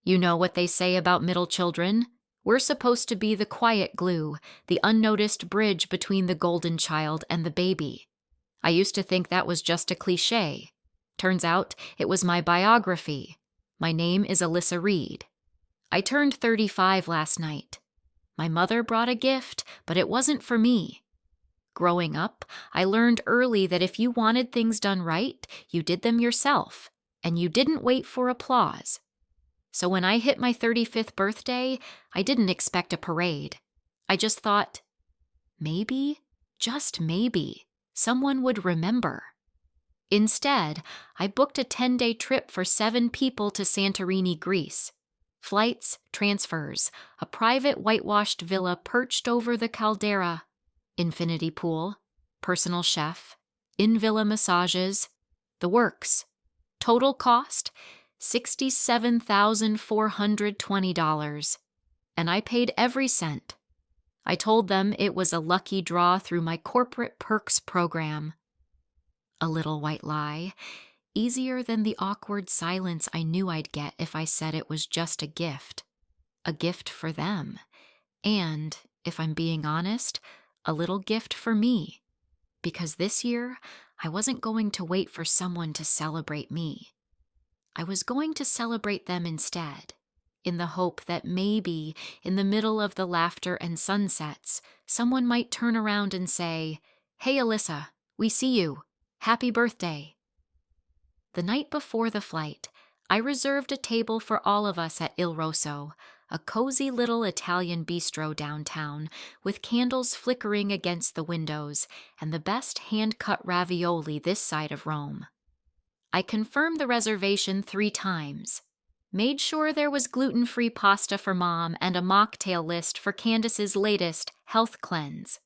You know what they say about middle children? We're supposed to be the quiet glue, the unnoticed bridge between the golden child and the baby. I used to think that was just a cliché. Turns out it was my biography. My name is Alyssa Reed. I turned 35 last night. My mother brought a gift, but it wasn't for me. Growing up, I learned early that if you wanted things done right, you did them yourself, and you didn't wait for applause. So when I hit my 35th birthday, I didn't expect a parade. I just thought, maybe, just maybe, someone would remember. Instead, I booked a 10-day trip for 7 people to Santorini, Greece. Flights, transfers, a private whitewashed villa perched over the caldera, infinity pool, personal chef, in-villa massages, the works. Total cost, $67,420, and I paid every cent. I told them it was a lucky draw through my corporate perks program. A little white lie, easier than the awkward silence I knew I'd get if I said it was just a gift for them, and, if I'm being honest, a little gift for me, because this year I wasn't going to wait for someone to celebrate me. I was going to celebrate them instead, in the hope that maybe, in the middle of the laughter and sunsets, someone might turn around and say, "Hey, Alyssa, we see you. Happy birthday." The night before the flight, I reserved a table for all of us at Il Rosso, a cozy little Italian bistro downtown, with candles flickering against the windows and the best hand-cut ravioli this side of Rome. I confirmed the reservation 3 times, made sure there was gluten-free pasta for Mom and a mocktail list for Candace's latest health cleanse.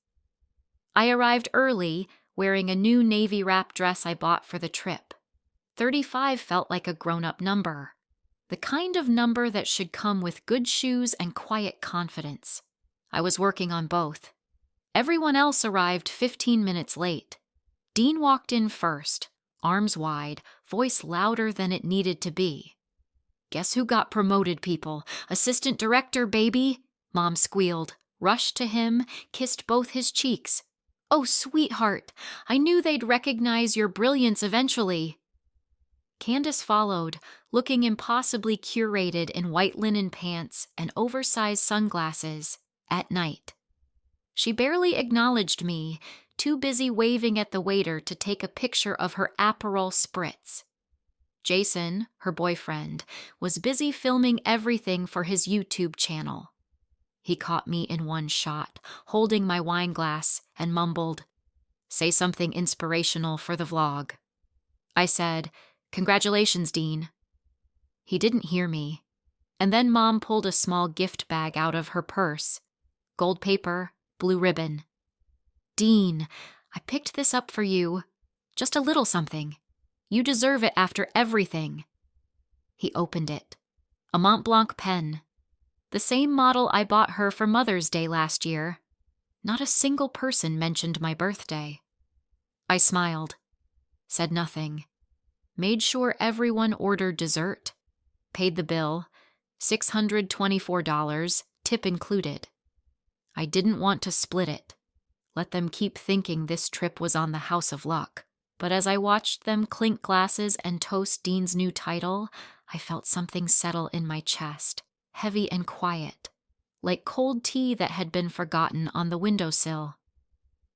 I arrived early, wearing a new navy wrap dress I bought for the trip. 35 felt like a grown-up number, the kind of number that should come with good shoes and quiet confidence. I was working on both. Everyone else arrived 15 minutes late. Dean walked in first, arms wide, voice louder than it needed to be. "Guess who got promoted, people? Assistant director, baby!" Mom squealed, rushed to him, kissed both his cheeks. "Oh, sweetheart, I knew they'd recognize your brilliance eventually." Candace followed, looking impossibly curated in white linen pants and oversized sunglasses, at night. She barely acknowledged me, too busy waving at the waiter to take a picture of her Aperol spritz. Jason, her boyfriend, was busy filming everything for his YouTube channel. He caught me in one shot, holding my wine glass, and mumbled, "Say something inspirational for the vlog." I said, "Congratulations, Dean." He didn't hear me, and then Mom pulled a small gift bag out of her purse. Gold paper, blue ribbon. "Dean, I picked this up for you. Just a little something. You deserve it after everything." He opened it. A Mont Blanc pen. The same model I bought her for Mother's Day last year. Not a single person mentioned my birthday. I smiled, said nothing, made sure everyone ordered dessert, paid the bill, $624, tip included. I didn't want to split it. Let them keep thinking this trip was on the House of Luck. But as I watched them clink glasses and toast Dean's new title, I felt something settle in my chest, heavy and quiet, like cold tea that had been forgotten on the windowsill.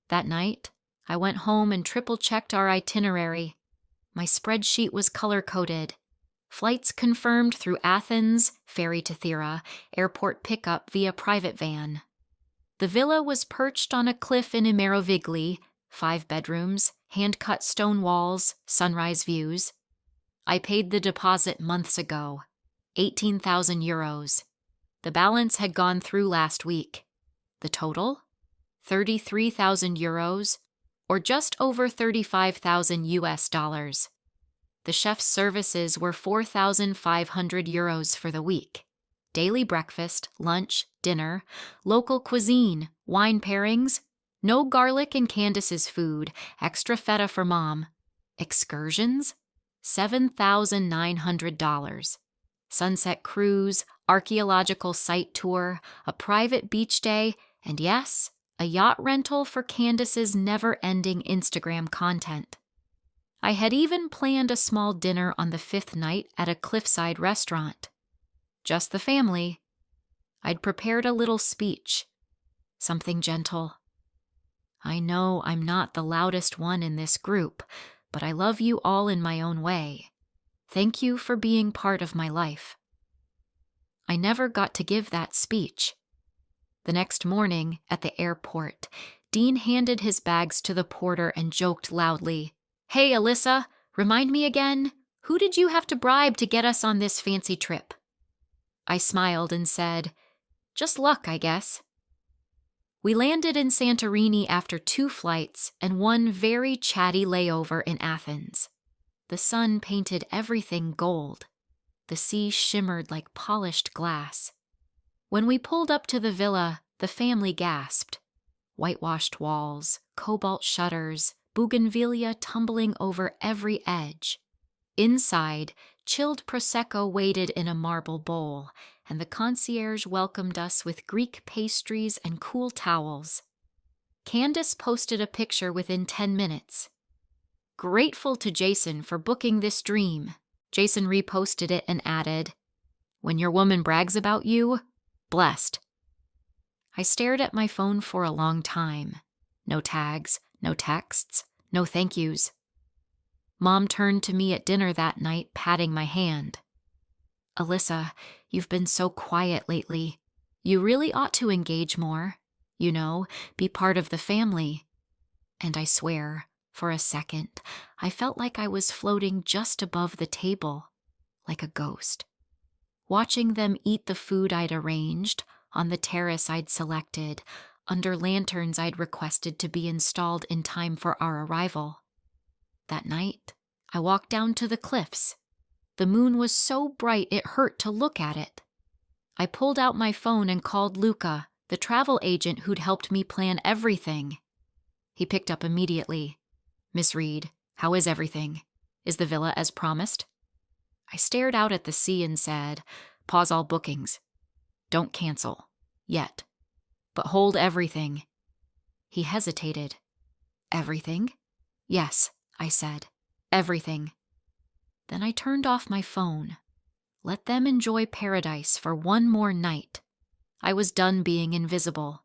That night, I went home and triple-checked our itinerary. My spreadsheet was color-coded. Flights confirmed through Athens, ferry to Thera, airport pickup via private van. The villa was perched on a cliff in Imerovigli, 5 bedrooms, hand-cut stone walls, sunrise views. I paid the deposit months ago, 18,000 euros. The balance had gone through last week. The total? 33,000 euros, or just over 35,000 US dollars. The chef's services were 4,500 euros for the week. Daily breakfast, lunch, dinner, local cuisine, wine pairings, no garlic in Candace's food, extra feta for Mom. Excursions? $7,900. Sunset cruise, archaeological site tour, a private beach day, and yes, a yacht rental for Candace's never-ending Instagram content. I had even planned a small dinner on the 5th night at a cliffside restaurant. Just the family. I'd prepared a little speech. Something gentle. I know I'm not the loudest one in this group, but I love you all in my own way. Thank you for being part of my life. I never got to give that speech. The next morning, at the airport, Dean handed his bags to the porter and joked loudly, "Hey, Alyssa, remind me again, who did you have to bribe to get us on this fancy trip?" I smiled and said, "Just luck, I guess." We landed in Santorini after 2 flights and one very chatty layover in Athens. The sun painted everything gold. The sea shimmered like polished glass. When we pulled up to the villa, the family gasped. Whitewashed walls, cobalt shutters, bougainvillea tumbling over every edge. Inside, chilled Prosecco waited in a marble bowl, and the concierge welcomed us with Greek pastries and cool towels. Candace posted a picture within 10 minutes. Grateful to Jason for booking this dream. Jason reposted it and added, "When your woman brags about you, blessed." I stared at my phone for a long time. No tags, no texts, no thank yous. Mom turned to me at dinner that night, patting my hand. "Alyssa, you've been so quiet lately. You really ought to engage more. You know, be part of the family." And I swear, for a second, I felt like I was floating just above the table, like a ghost. Watching them eat the food I'd arranged, on the terrace I'd selected, under lanterns I'd requested to be installed in time for our arrival. That night, I walked down to the cliffs. The moon was so bright it hurt to look at it. I pulled out my phone and called Luca, the travel agent who'd helped me plan everything. He picked up immediately. "Miss Reed, how is everything? Is the villa as promised?" I stared out at the sea and said, "Pause all bookings. Don't cancel. Yet. But hold everything." He hesitated. "Everything?" "Yes," I said. "Everything." Then I turned off my phone. Let them enjoy paradise for one more night. I was done being invisible.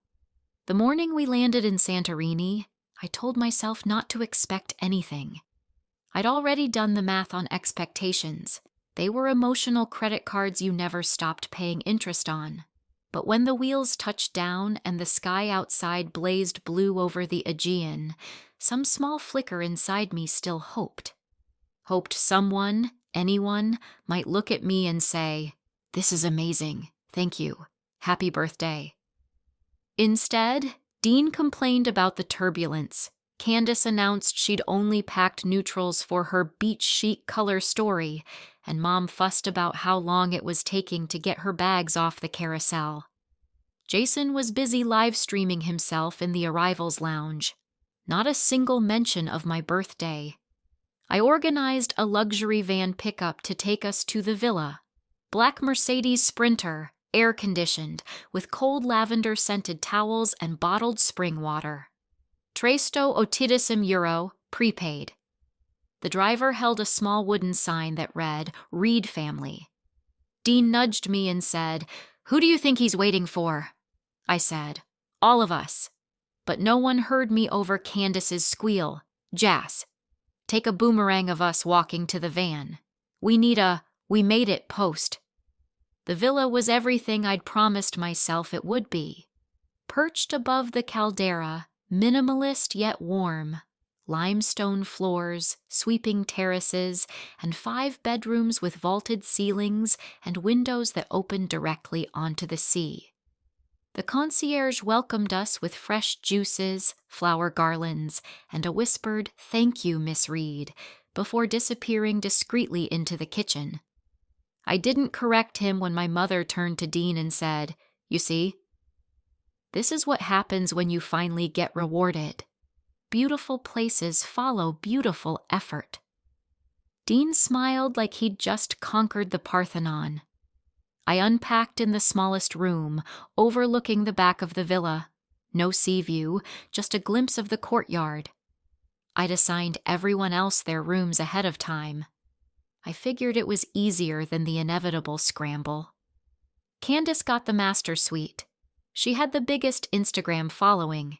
The morning we landed in Santorini, I told myself not to expect anything. I'd already done the math on expectations. They were emotional credit cards you never stopped paying interest on. But when the wheels touched down and the sky outside blazed blue over the Aegean, some small flicker inside me still hoped. Hoped someone, anyone, might look at me and say, "This is amazing. Thank you. Happy birthday." Instead, Dean complained about the turbulence. Candace announced she'd only packed neutrals for her beach chic color story, and Mom fussed about how long it was taking to get her bags off the carousel. Jason was busy live streaming himself in the arrivals lounge. Not a single mention of my birthday. I organized a luxury van pickup to take us to the villa. Black Mercedes Sprinter, air-conditioned, with cold lavender-scented towels and bottled spring water. Tresto otidissime euro, prepaid. The driver held a small wooden sign that read, "Reed Family." Dean nudged me and said, "Who do you think he's waiting for?" I said, "All of us." But no one heard me over Candace's squeal, "Jas, take a boomerang of us walking to the van. We need a 'we made it' post." The villa was everything I'd promised myself it would be. Perched above the caldera, minimalist yet warm. Limestone floors, sweeping terraces, and 5 bedrooms with vaulted ceilings and windows that opened directly onto the sea. The concierge welcomed us with fresh juices, flower garlands, and a whispered, "Thank you, Miss Reed," before disappearing discreetly into the kitchen. I didn't correct him when my mother turned to Dean and said, "You see? This is what happens when you finally get rewarded. Beautiful places follow beautiful effort." Dean smiled like he'd just conquered the Parthenon. I unpacked in the smallest room, overlooking the back of the villa. No sea view, just a glimpse of the courtyard. I'd assigned everyone else their rooms ahead of time. I figured it was easier than the inevitable scramble. Candace got the master suite. She had the biggest Instagram following.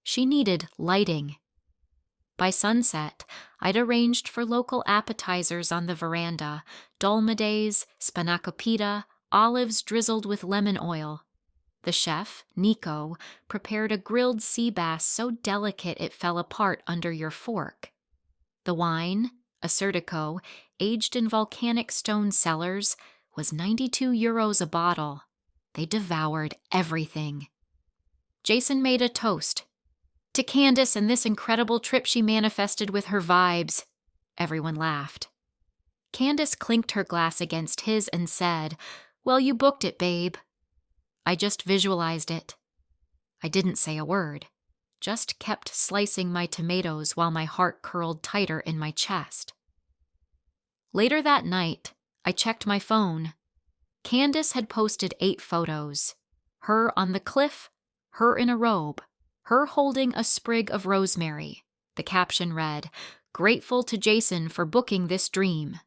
She needed lighting. By sunset, I'd arranged for local appetizers on the veranda, dolmades, spanakopita, olives drizzled with lemon oil. The chef, Nico, prepared a grilled sea bass so delicate it fell apart under your fork. The wine, Assyrtiko, aged in volcanic stone cellars, was €92 a bottle. They devoured everything. Jason made a toast. To Candace and this incredible trip she manifested with her vibes. Everyone laughed. Candace clinked her glass against his and said, "Well, you booked it, babe." I just visualized it. I didn't say a word, just kept slicing my tomatoes while my heart curled tighter in my chest. Later that night, I checked my phone. Candace had posted 8 photos. Her on the cliff, her in a robe, her holding a sprig of rosemary. The caption read, "Grateful to Jason for booking this dream."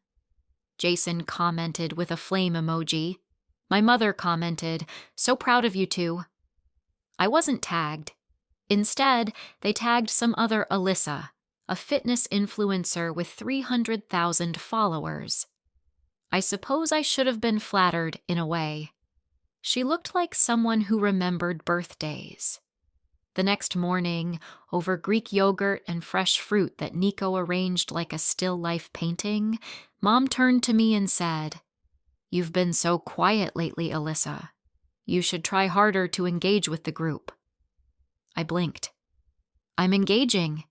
Jason commented with a flame emoji. My mother commented, "So proud of you two." I wasn't tagged. Instead, they tagged some other Alyssa, a fitness influencer with 300,000 followers. I suppose I should have been flattered in a way. She looked like someone who remembered birthdays. The next morning, over Greek yogurt and fresh fruit that Nico arranged like a still life painting, Mom turned to me and said, "You've been so quiet lately, Alyssa. You should try harder to engage with the group." I blinked. "I'm engaging."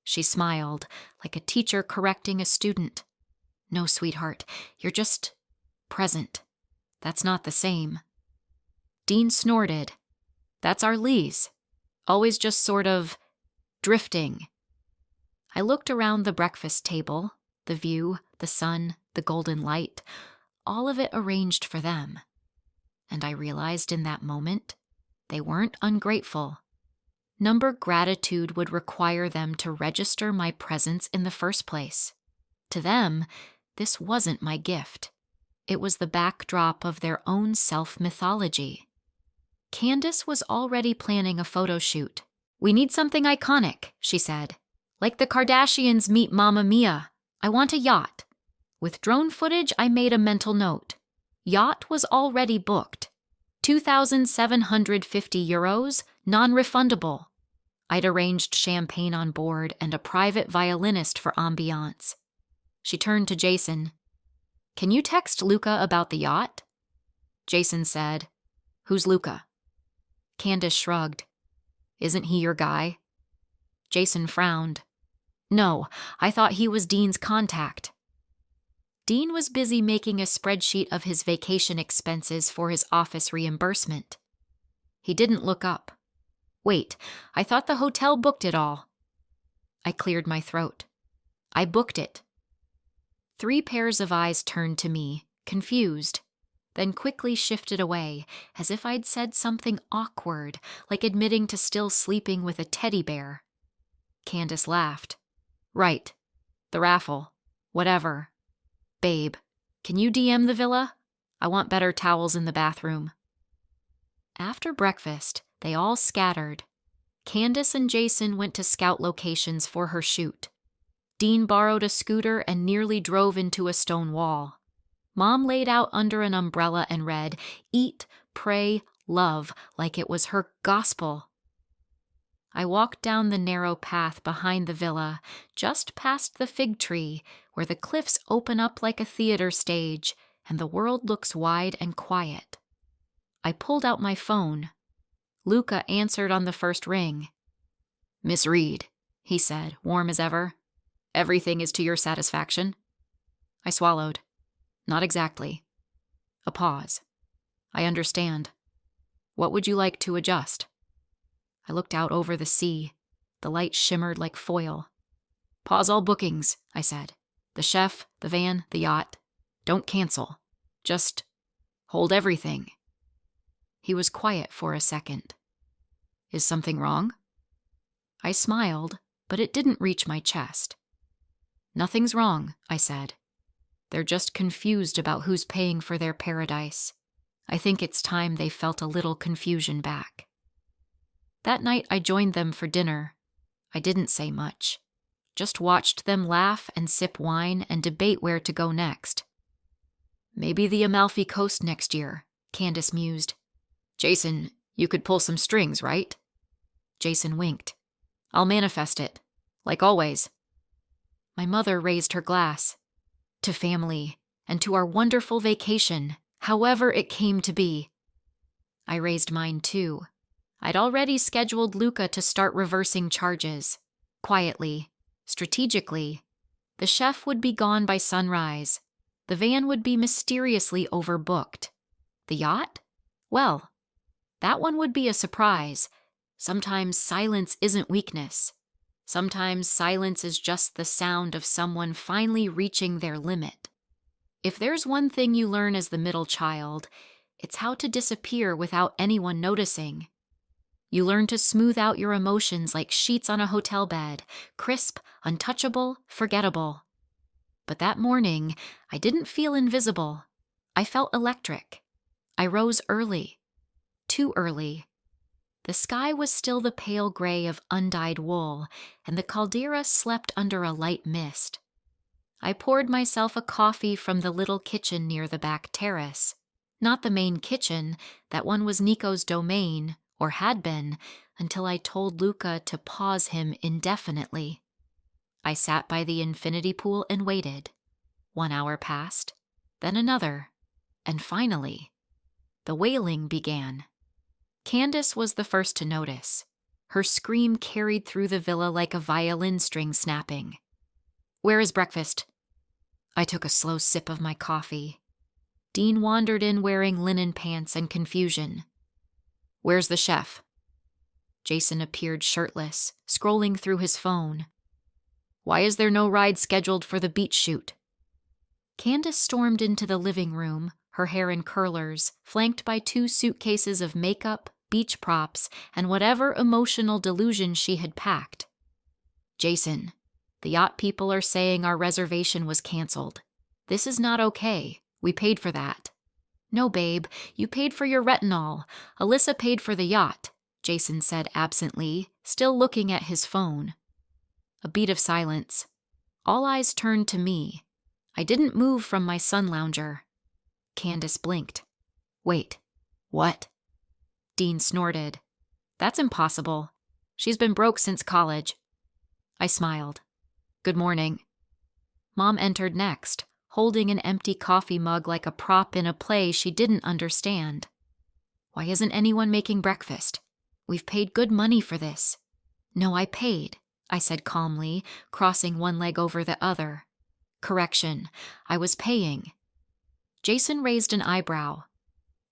She smiled, like a teacher correcting a student. "No, sweetheart, you're just present. That's not the same." Dean snorted. "That's our Lee's. Always just sort of drifting." I looked around the breakfast table, the view, the sun, the golden light, all of it arranged for them. And I realized in that moment, they weren't ungrateful. Number gratitude would require them to register my presence in the first place. To them, this wasn't my gift. It was the backdrop of their own self-mythology. Candace was already planning a photo shoot. "We need something iconic," she said. "Like the Kardashians meet Mamma Mia. I want a yacht." With drone footage, I made a mental note. Yacht was already booked. €2,750, non-refundable. I'd arranged champagne on board and a private violinist for ambiance. She turned to Jason. "Can you text Luca about the yacht?" Jason said, "Who's Luca?" Candace shrugged. "Isn't he your guy?" Jason frowned. "No, I thought he was Dean's contact." Dean was busy making a spreadsheet of his vacation expenses for his office reimbursement. He didn't look up. "Wait, I thought the hotel booked it all." I cleared my throat. "I booked it." 3 pairs of eyes turned to me, confused, then quickly shifted away, as if I'd said something awkward, like admitting to still sleeping with a teddy bear. Candace laughed. "Right. The raffle. Whatever. Babe, can you DM the villa? I want better towels in the bathroom." After breakfast, they all scattered. Candace and Jason went to scout locations for her shoot. Dean borrowed a scooter and nearly drove into a stone wall. Mom laid out under an umbrella and read, "Eat, pray, love," like it was her gospel. I walked down the narrow path behind the villa, just past the fig tree, where the cliffs open up like a theater stage, and the world looks wide and quiet. I pulled out my phone. Luca answered on the first ring. "Miss Reed," he said, warm as ever. "Everything is to your satisfaction?" I swallowed. "Not exactly." A pause. "I understand. What would you like to adjust?" I looked out over the sea. The light shimmered like foil. "Pause all bookings," I said. "The chef, the van, the yacht. Don't cancel. Just Hold everything." He was quiet for a second. "Is something wrong?" I smiled, but it didn't reach my chest. "Nothing's wrong," I said. "They're just confused about who's paying for their paradise. I think it's time they felt a little confusion back." That night I joined them for dinner. I didn't say much. Just watched them laugh and sip wine and debate where to go next. "Maybe the Amalfi Coast next year," Candace mused. "Jason, you could pull some strings, right?" Jason winked. "I'll manifest it, like always." My mother raised her glass. "To family, and to our wonderful vacation, however it came to be." I raised mine too. I'd already scheduled Luca to start reversing charges. Quietly, strategically. The chef would be gone by sunrise. The van would be mysteriously overbooked. The yacht? Well, that one would be a surprise. Sometimes silence isn't weakness. Sometimes silence is just the sound of someone finally reaching their limit. If there's one thing you learn as the middle child, it's how to disappear without anyone noticing. You learn to smooth out your emotions like sheets on a hotel bed, crisp, untouchable, forgettable. But that morning, I didn't feel invisible. I felt electric. I rose early. Too early. The sky was still the pale gray of undyed wool, and the caldera slept under a light mist. I poured myself a coffee from the little kitchen near the back terrace. Not the main kitchen, that one was Nico's domain, or had been, until I told Luca to pause him indefinitely. I sat by the infinity pool and waited. 1 hour passed, then another, and finally, the wailing began. Candace was the first to notice. Her scream carried through the villa like a violin string snapping. "Where is breakfast?" I took a slow sip of my coffee. Dean wandered in wearing linen pants and confusion. "Where's the chef?" Jason appeared shirtless, scrolling through his phone. "Why is there no ride scheduled for the beach shoot?" Candace stormed into the living room, her hair in curlers, flanked by 2 suitcases of makeup, beach props, and whatever emotional delusion she had packed. "Jason, the yacht people are saying our reservation was canceled. This is not okay. We paid for that." "No, babe, you paid for your retinol. Alyssa paid for the yacht," Jason said absently, still looking at his phone. A beat of silence. All eyes turned to me. I didn't move from my sun lounger. Candace blinked. "Wait, what?" Dean snorted. "That's impossible. She's been broke since college." I smiled. "Good morning." Mom entered next, holding an empty coffee mug like a prop in a play she didn't understand. "Why isn't anyone making breakfast? We've paid good money for this." "No, I paid," I said calmly, crossing one leg over the other. "Correction, I was paying." Jason raised an eyebrow.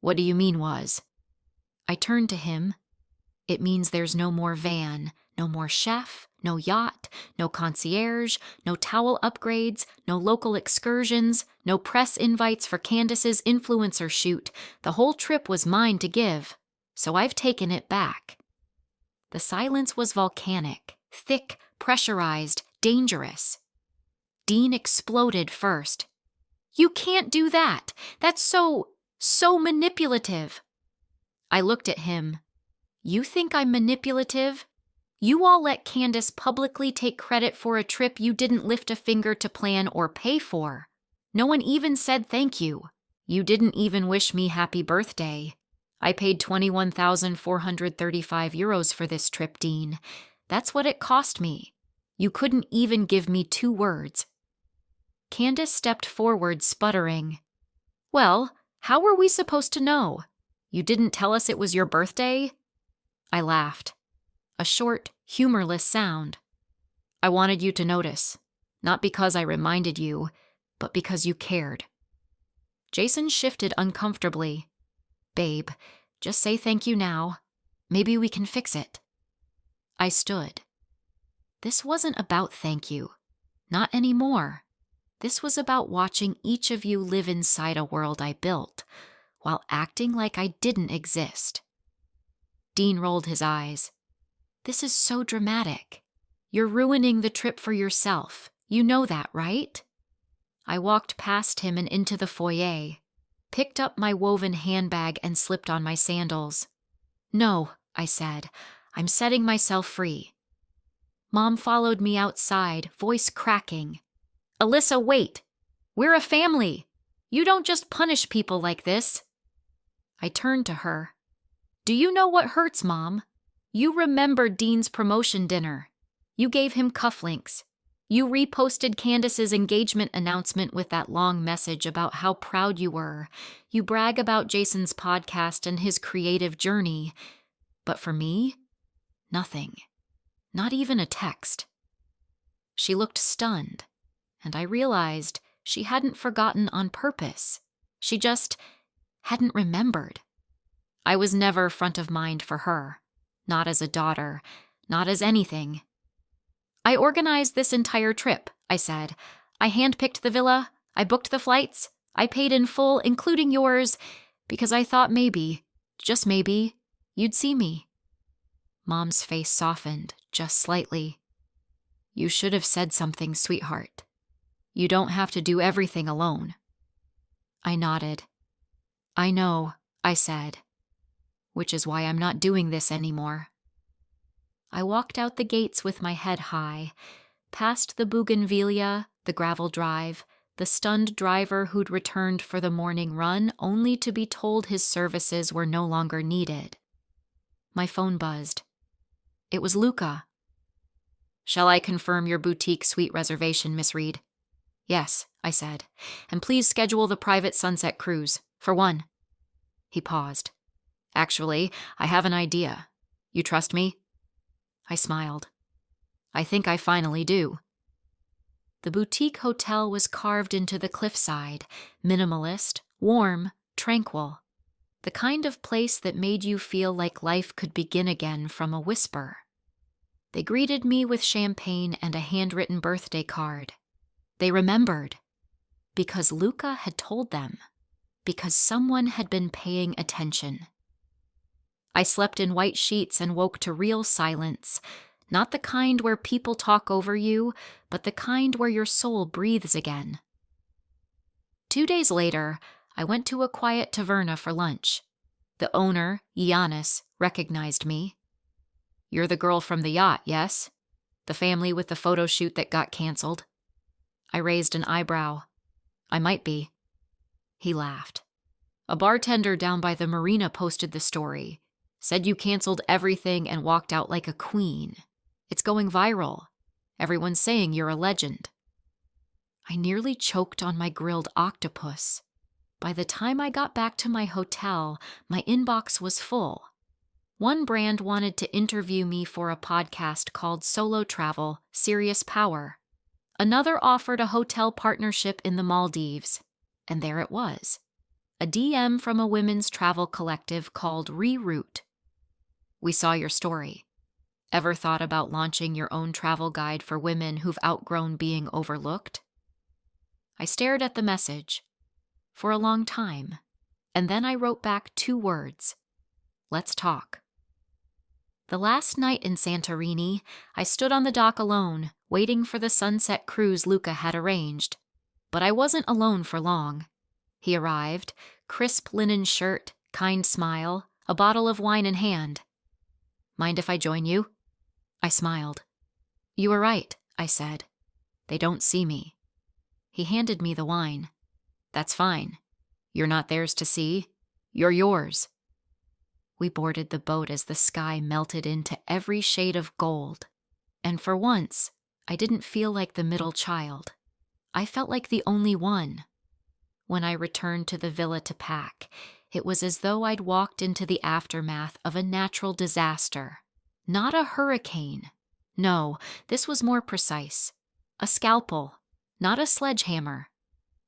"What do you mean was?" I turned to him. "It means there's no more van, no more chef, no yacht, no concierge, no towel upgrades, no local excursions, no press invites for Candace's influencer shoot. The whole trip was mine to give, so I've taken it back." The silence was volcanic, thick, pressurized, dangerous. Dean exploded first. "You can't do that. That's so manipulative." I looked at him. "You think I'm manipulative? You all let Candace publicly take credit for a trip you didn't lift a finger to plan or pay for. No one even said thank you. You didn't even wish me happy birthday. I paid 21,435 euros for this trip, Dean. That's what it cost me. You couldn't even give me 2 words." Candace stepped forward, sputtering. "Well, how were we supposed to know? You didn't tell us it was your birthday?" I laughed. A short, humorless sound. "I wanted you to notice. Not because I reminded you, but because you cared." Jason shifted uncomfortably. "Babe, just say thank you now. Maybe we can fix it." I stood. This wasn't about thank you. Not anymore. This was about watching each of you live inside a world I built. while acting like I didn't exist. Dean rolled his eyes. This is so dramatic. You're ruining the trip for yourself. You know that, right? I walked past him and into the foyer, picked up my woven handbag and slipped on my sandals. No, I said. I'm setting myself free. Mom followed me outside, voice cracking. Alyssa, wait! We're a family! You don't just punish people like this. I turned to her. Do you know what hurts, Mom? You remembered Dean's promotion dinner. You gave him cufflinks. You reposted Candace's engagement announcement with that long message about how proud you were. You brag about Jason's podcast and his creative journey. But for me, nothing. Not even a text. She looked stunned, and I realized she hadn't forgotten on purpose. She just hadn't remembered. I was never front of mind for her. Not as a daughter. Not as anything. I organized this entire trip, I said. I handpicked the villa. I booked the flights. I paid in full, including yours, because I thought maybe, just maybe, you'd see me. Mom's face softened, just slightly. You should have said something, sweetheart. You don't have to do everything alone. I nodded. I know, I said, which is why I'm not doing this anymore. I walked out the gates with my head high, past the bougainvillea, the gravel drive, the stunned driver who'd returned for the morning run only to be told his services were no longer needed. My phone buzzed. It was Luca. Shall I confirm your boutique suite reservation, Miss Reed? Yes, I said, and please schedule the private sunset cruise, for one. He paused. Actually, I have an idea. You trust me? I smiled. I think I finally do. The boutique hotel was carved into the cliffside, minimalist, warm, tranquil. The kind of place that made you feel like life could begin again from a whisper. They greeted me with champagne and a handwritten birthday card. They remembered. Because Luca had told them. Because someone had been paying attention. I slept in white sheets and woke to real silence, not the kind where people talk over you, but the kind where your soul breathes again. 2 days later, I went to a quiet taverna for lunch. The owner, Giannis, recognized me. You're the girl from the yacht, yes? The family with the photo shoot that got canceled. I raised an eyebrow. I might be. He laughed. A bartender down by the marina posted the story. Said you canceled everything and walked out like a queen. It's going viral. Everyone's saying you're a legend. I nearly choked on my grilled octopus. By the time I got back to my hotel, my inbox was full. One brand wanted to interview me for a podcast called Solo Travel, Serious Power. Another offered a hotel partnership in the Maldives. And there it was. A DM from a women's travel collective called Reroute. We saw your story. Ever thought about launching your own travel guide for women who've outgrown being overlooked? I stared at the message for a long time, and then I wrote back 2 words. Let's talk. The last night in Santorini, I stood on the dock alone, waiting for the sunset cruise Luca had arranged. But I wasn't alone for long. He arrived, crisp linen shirt, kind smile, a bottle of wine in hand. Mind if I join you? I smiled. You were right, I said. They don't see me. He handed me the wine. That's fine. You're not theirs to see. You're yours. We boarded the boat as the sky melted into every shade of gold. And for once, I didn't feel like the middle child. I felt like the only one. When I returned to the villa to pack, it was as though I'd walked into the aftermath of a natural disaster. Not a hurricane. No, this was more precise. A scalpel, not a sledgehammer.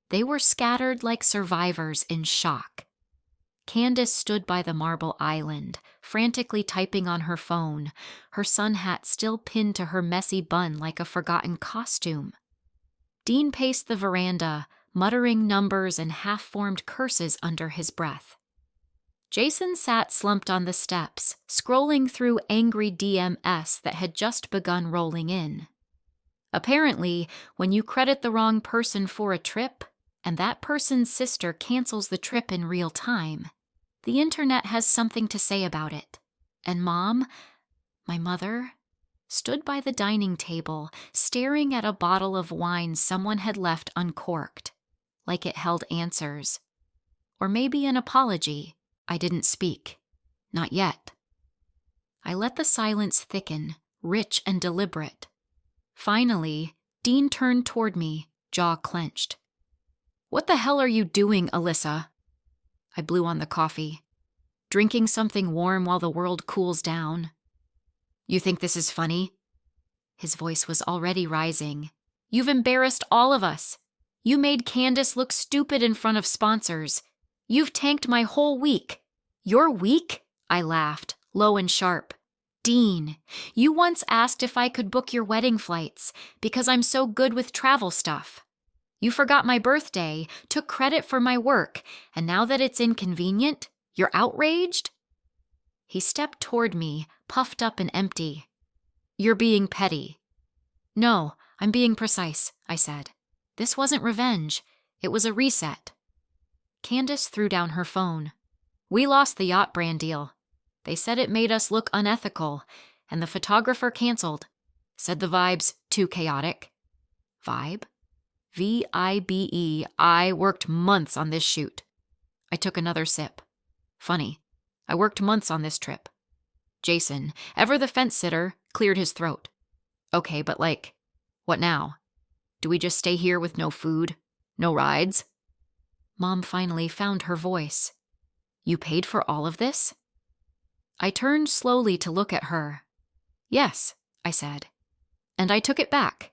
They were scattered like survivors in shock. Candace stood by the marble island, frantically typing on her phone, her sun hat still pinned to her messy bun like a forgotten costume. Dean paced the veranda, muttering numbers and half-formed curses under his breath. Jason sat slumped on the steps, scrolling through angry DMS that had just begun rolling in. Apparently, when you credit the wrong person for a trip, and that person's sister cancels the trip in real time, the internet has something to say about it. And Mom, my mother, stood by the dining table, staring at a bottle of wine someone had left uncorked, like it held answers. Or maybe an apology. I didn't speak. Not yet. I let the silence thicken, rich and deliberate. Finally, Dean turned toward me, jaw clenched. "What the hell are you doing, Alyssa?" I blew on the coffee. "Drinking something warm while the world cools down." "You think this is funny?" His voice was already rising. "You've embarrassed all of us. You made Candace look stupid in front of sponsors. You've tanked my whole week." "Your week?" I laughed, low and sharp. "Dean, you once asked if I could book your wedding flights because I'm so good with travel stuff. You forgot my birthday, took credit for my work, and now that it's inconvenient, you're outraged?" He stepped toward me, puffed up and empty. "You're being petty." "No, I'm being precise," I said. "This wasn't revenge. It was a reset." Candace threw down her phone. "We lost the yacht brand deal. They said it made us look unethical, and the photographer canceled. Said the vibe's too chaotic." "Vibe?" "VIBE. I worked months on this shoot." I took another sip. "Funny. I worked months on this trip." Jason, ever the fence sitter, cleared his throat. "Okay, but what now? Do we just stay here with no food? No rides?" Mom finally found her voice. "You paid for all of this?" I turned slowly to look at her. "Yes," I said. And I took it back.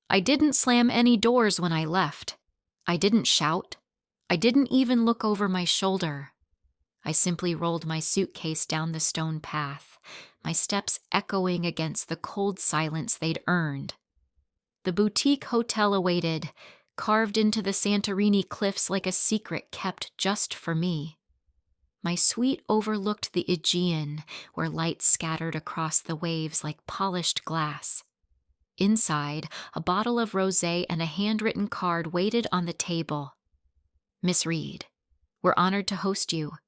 I didn't slam any doors when I left. I didn't shout. I didn't even look over my shoulder. I simply rolled my suitcase down the stone path, my steps echoing against the cold silence they'd earned. The boutique hotel awaited, carved into the Santorini cliffs like a secret kept just for me. My suite overlooked the Aegean, where light scattered across the waves like polished glass. Inside, a bottle of rosé and a handwritten card waited on the table. "Miss Reed, we're honored to host you.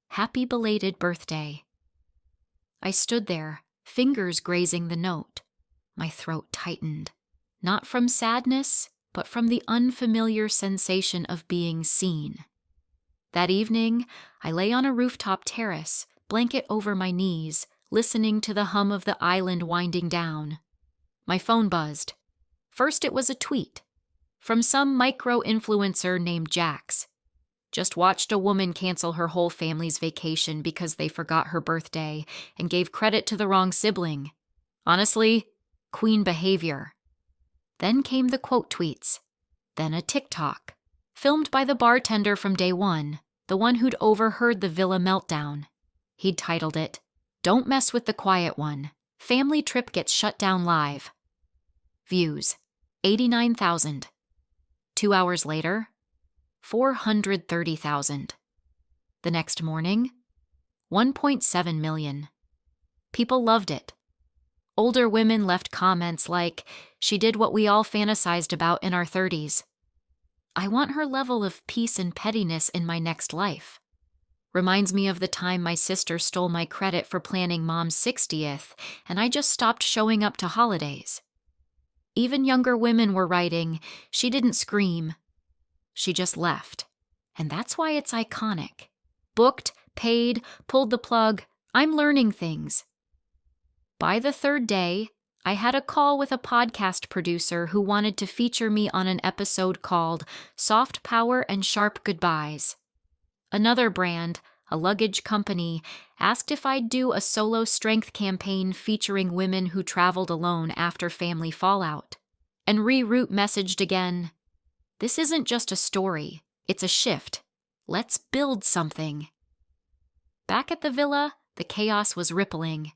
Happy belated birthday." I stood there, fingers grazing the note. My throat tightened, not from sadness, but from the unfamiliar sensation of being seen. That evening, I lay on a rooftop terrace, blanket over my knees, listening to the hum of the island winding down. My phone buzzed. First it was a tweet from some micro-influencer named Jax. "Just watched a woman cancel her whole family's vacation because they forgot her birthday and gave credit to the wrong sibling. Honestly, queen behavior." Then came the quote tweets. Then a TikTok, filmed by the bartender from day one, the one who'd overheard the villa meltdown. He'd titled it, "Don't Mess with the Quiet One. Family Trip Gets Shut Down Live." Views, 89,000. 2 hours later, 430,000. The next morning, 1.7 million. People loved it. Older women left comments like, "She did what we all fantasized about in our 30s. I want her level of peace and pettiness in my next life. Reminds me of the time my sister stole my credit for planning Mom's 60th, and I just stopped showing up to holidays." Even younger women were writing, "She didn't scream. She just left." And that's why it's iconic. Booked, paid, pulled the plug. I'm learning things. By the third day, I had a call with a podcast producer who wanted to feature me on an episode called Soft Power and Sharp Goodbyes. Another brand, a luggage company, asked if I'd do a solo strength campaign featuring women who traveled alone after family fallout. And Reroute messaged again, "This isn't just a story, it's a shift. Let's build something." Back at the villa, the chaos was rippling.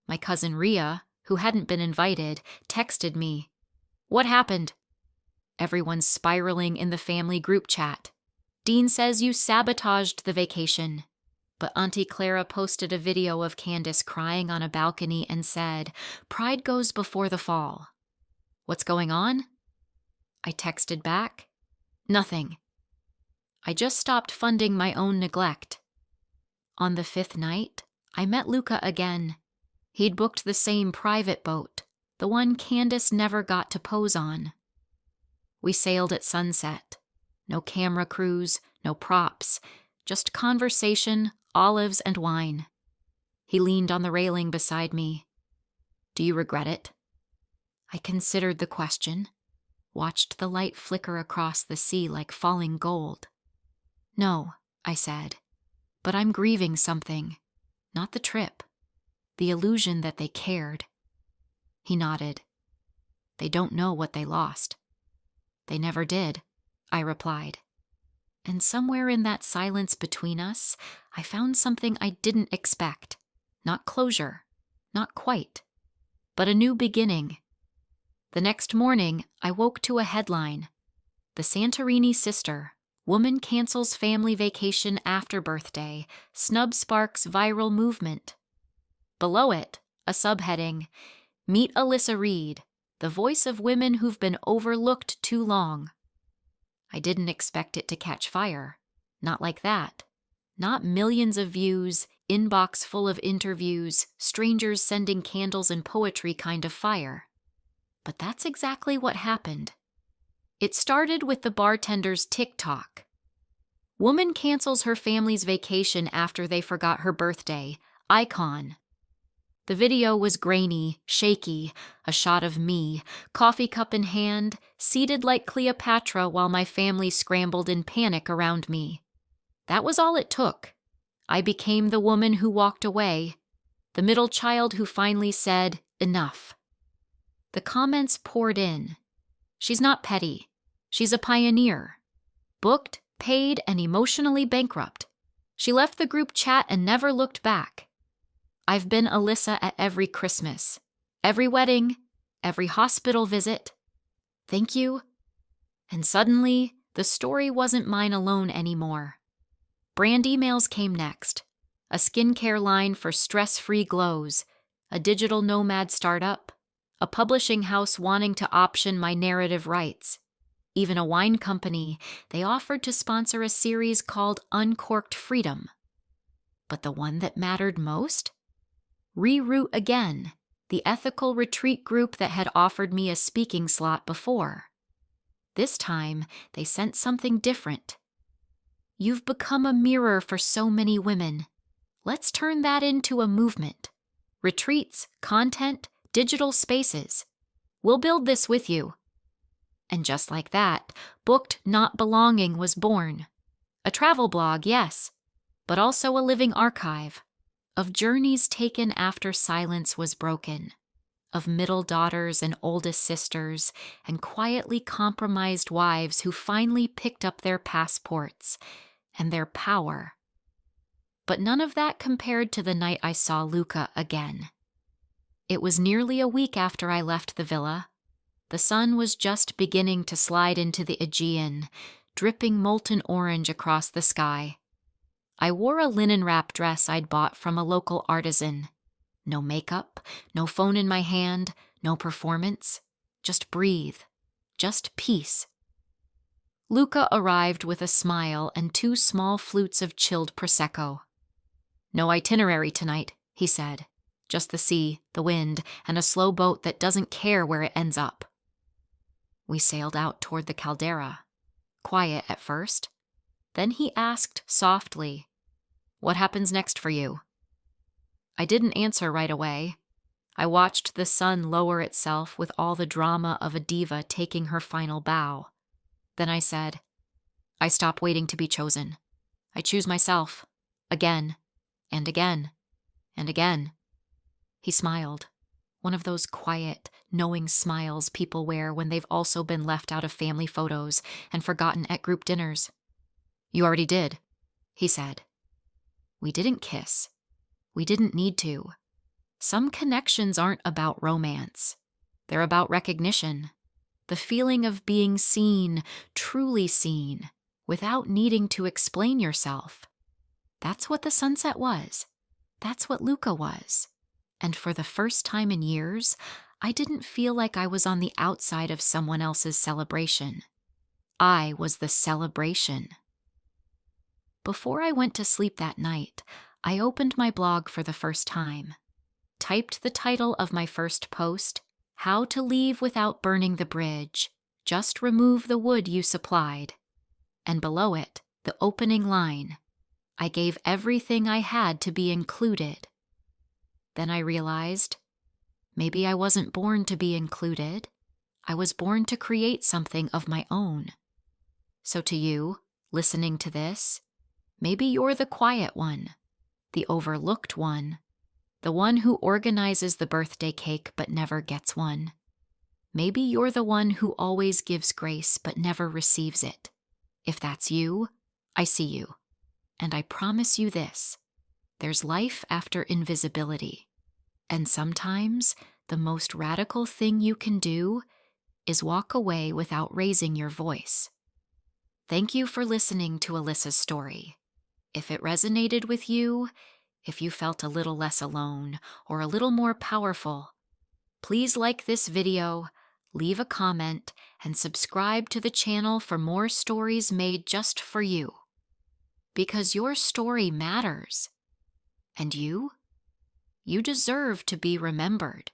My cousin Rhea, who hadn't been invited, texted me, "What happened?" Everyone's spiraling in the family group chat. "Dean says you sabotaged the vacation." But Auntie Clara posted a video of Candace crying on a balcony and said, "Pride goes before the fall." What's going on? I texted back, "Nothing. I just stopped funding my own neglect." On the 5th night, I met Luca again. He'd booked the same private boat, the one Candace never got to pose on. We sailed at sunset. No camera crews, no props, just conversation, olives, and wine. He leaned on the railing beside me. "Do you regret it?" I considered the question, watched the light flicker across the sea like falling gold. "No," I said, "but I'm grieving something. Not the trip. The illusion that they cared." He nodded. "They don't know what they lost." "They never did," I replied. And somewhere in that silence between us, I found something I didn't expect. Not closure, not quite, but a new beginning. The next morning, I woke to a headline. "The Santorini sister. Woman cancels family vacation after birthday. Snub sparks viral movement." Below it, a subheading, "Meet Alyssa Reed, the voice of women who've been overlooked too long." I didn't expect it to catch fire. Not like that. Not millions of views, inbox full of interviews, strangers sending candles and poetry kind of fire. But that's exactly what happened. It started with the bartender's TikTok. "Woman cancels her family's vacation after they forgot her birthday. Icon." The video was grainy, shaky, a shot of me, coffee cup in hand, seated like Cleopatra while my family scrambled in panic around me. That was all it took. I became the woman who walked away, the middle child who finally said, "Enough." The comments poured in. "She's not petty. She's a pioneer. Booked, paid, and emotionally bankrupt. She left the group chat and never looked back. I've been Alyssa at every Christmas, every wedding, every hospital visit. Thank you." And suddenly, the story wasn't mine alone anymore. Brand emails came next. A skincare line for stress-free glows, a digital nomad startup, a publishing house wanting to option my narrative rights. Even a wine company, they offered to sponsor a series called Uncorked Freedom. But the one that mattered most? Reroute Again, the ethical retreat group that had offered me a speaking slot before. This time, they sent something different. "You've become a mirror for so many women. Let's turn that into a movement. Retreats, content, digital spaces. We'll build this with you." And just like that, Booked Not Belonging was born. A travel blog, yes, but also a living archive of journeys taken after silence was broken, of middle daughters and oldest sisters, and quietly compromised wives who finally picked up their passports and their power. But none of that compared to the night I saw Luca again. It was nearly a week after I left the villa. The sun was just beginning to slide into the Aegean, dripping molten orange across the sky. I wore a linen wrap dress I'd bought from a local artisan. No makeup, no phone in my hand, no performance. Just breathe. Just peace. Luca arrived with a smile and 2 small flutes of chilled Prosecco. "No itinerary tonight," he said. "Just the sea, the wind, and a slow boat that doesn't care where it ends up." We sailed out toward the caldera. Quiet at first. Then he asked softly, "What happens next for you?" I didn't answer right away. I watched the sun lower itself with all the drama of a diva taking her final bow. Then I said, "I stop waiting to be chosen. I choose myself. Again, and again, and again." He smiled. One of those quiet, knowing smiles people wear when they've also been left out of family photos and forgotten at group dinners. "You already did," he said. We didn't kiss. We didn't need to. Some connections aren't about romance. They're about recognition. The feeling of being seen, truly seen, without needing to explain yourself. That's what the sunset was. That's what Luca was. And for the first time in years, I didn't feel like I was on the outside of someone else's celebration. I was the celebration. Before I went to sleep that night, I opened my blog for the first time, typed the title of my first post, "How to Leave Without Burning the Bridge. Just remove the wood you supplied." And below it, the opening line, "I gave everything I had to be included." Then I realized, maybe I wasn't born to be included. I was born to create something of my own. So to you, listening to this, maybe you're the quiet one, the overlooked one, the one who organizes the birthday cake but never gets one. Maybe you're the one who always gives grace but never receives it. If that's you, I see you. And I promise you this, there's life after invisibility. And sometimes the most radical thing you can do is walk away without raising your voice. Thank you for listening to Alyssa's story. If it resonated with you, if you felt a little less alone or a little more powerful, please like this video, leave a comment, and subscribe to the channel for more stories made just for you. Because your story matters. And you deserve to be remembered.